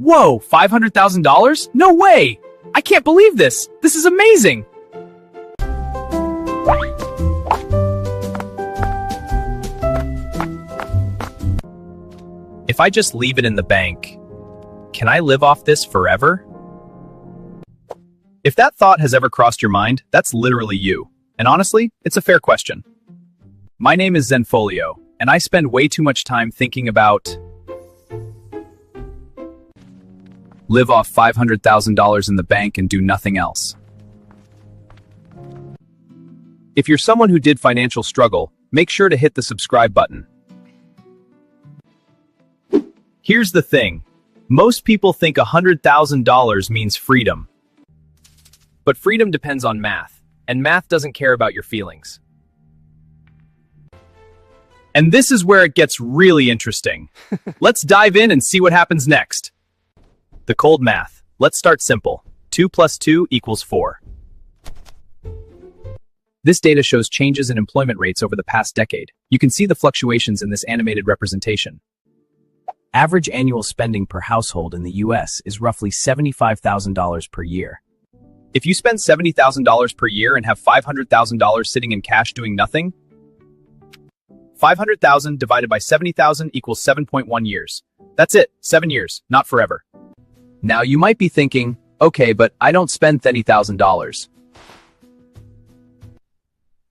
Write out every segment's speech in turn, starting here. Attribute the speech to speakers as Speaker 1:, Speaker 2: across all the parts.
Speaker 1: Whoa, $500,000? No way! I can't believe this! This is amazing! If I just leave it in the bank, can I live off this forever? If that thought has ever crossed your mind, that's literally you. And honestly, it's a fair question. My name is Zenfolio, and I spend way too much time thinking about live off $500,000 in the bank and do nothing else. If you're someone who did financial struggle, make sure to hit the subscribe button. Here's the thing. Most people think $100,000 means freedom. But freedom depends on math, and math doesn't care about your feelings. And this is where it gets really interesting. Let's dive in and see what happens next. The cold math. Let's start simple. 2 plus 2 equals 4. This data shows changes in employment rates over the past decade. You can see the fluctuations in this animated representation. Average annual spending per household in the US is roughly $75,000 per year. If you spend $70,000 per year and have $500,000 sitting in cash doing nothing, 500,000 divided by 70,000 equals 7.1 years. That's it, 7 years, not forever. Now you might be thinking, okay, but I don't spend $30,000.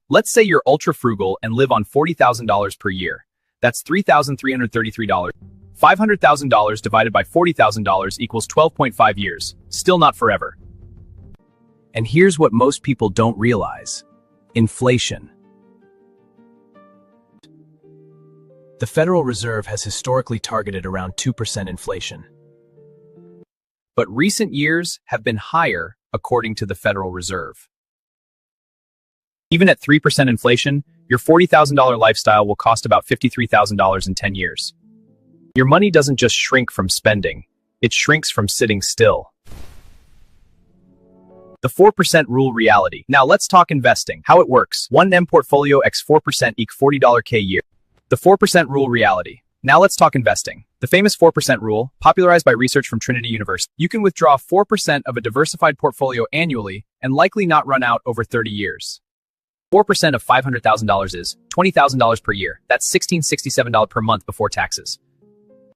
Speaker 1: Let's say you're ultra frugal and live on $40,000 per year. That's $3,333. $500,000 divided by $40,000 equals 12.5 years. Still not forever. And here's what most people don't realize. Inflation. The Federal Reserve has historically targeted around 2% inflation. But recent years have been higher, according to the Federal Reserve. Even at 3% inflation, your $40,000 lifestyle will cost about $53,000 in 10 years. Your money doesn't just shrink from spending, it shrinks from sitting still. The 4% rule reality. Now let's talk investing. How it works. 1M portfolio x 4% equals $40K a year. The 4% rule reality. Now let's talk investing. The famous 4% rule, popularized by research from Trinity University. You can withdraw 4% of a diversified portfolio annually and likely not run out over 30 years. 4% of $500,000 is $20,000 per year. That's $1,667 per month before taxes.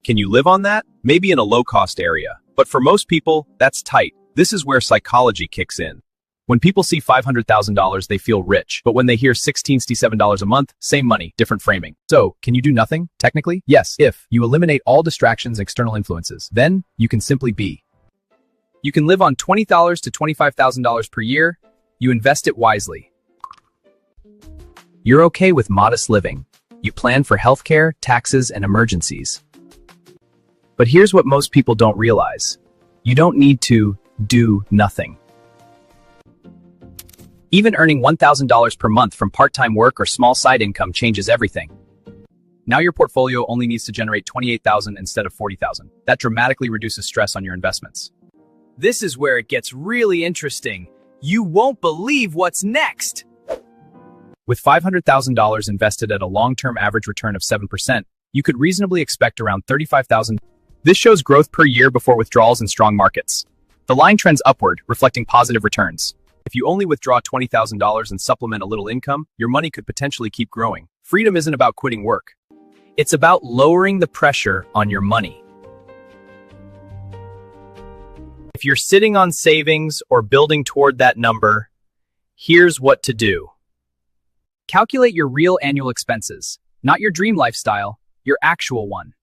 Speaker 1: Can you live on that? Maybe in a low-cost area. But for most people, that's tight. This is where psychology kicks in. When people see $500,000, they feel rich. But when they hear $1,667 a month, same money, different framing. So, can you do nothing, technically? Yes, if you eliminate all distractions and external influences. Then, you can simply be. You can live on $20,000 to $25,000 per year. You invest it wisely. You're okay with modest living. You plan for healthcare, taxes, and emergencies. But here's what most people don't realize. You don't need to do nothing. Even earning $1,000 per month from part-time work or small side income changes everything. Now your portfolio only needs to generate $28,000 instead of $40,000. That dramatically reduces stress on your investments. This is where it gets really interesting. You won't believe what's next. With $500,000 invested at a long-term average return of 7%, you could reasonably expect around $35,000. This shows growth per year before withdrawals in strong markets. The line trends upward, reflecting positive returns. If you only withdraw $20,000 and supplement a little income, your money could potentially keep growing. Freedom isn't about quitting work. It's about lowering the pressure on your money. If you're sitting on savings or building toward that number, here's what to do. Calculate your real annual expenses, not your dream lifestyle, your actual one.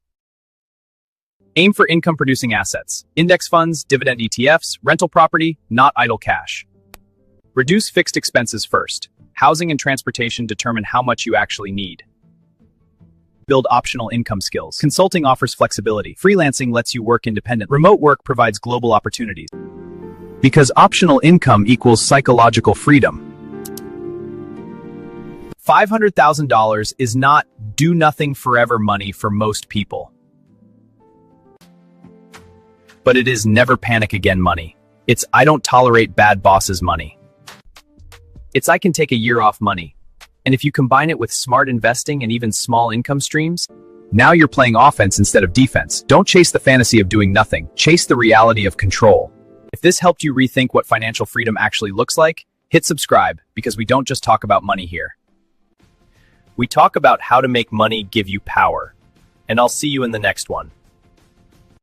Speaker 1: Aim for income-producing assets, index funds, dividend ETFs, rental property, not idle cash. Reduce fixed expenses first. Housing and transportation determine how much you actually need. Build optional income skills. Consulting offers flexibility. Freelancing lets you work independent. Remote work provides global opportunities. Because optional income equals psychological freedom. $500,000 is not do-nothing forever money for most people. But it is never panic again money. It's I don't tolerate bad bosses money. It's I can take a year off money. And if you combine it with smart investing and even small income streams, Now you're playing offense instead of defense. Don't chase the fantasy of doing nothing. Chase the reality of control. If this helped you rethink what financial freedom actually looks like, hit subscribe, because we don't just talk about money here. We talk about how to make money give you power. And I'll see you in the next one.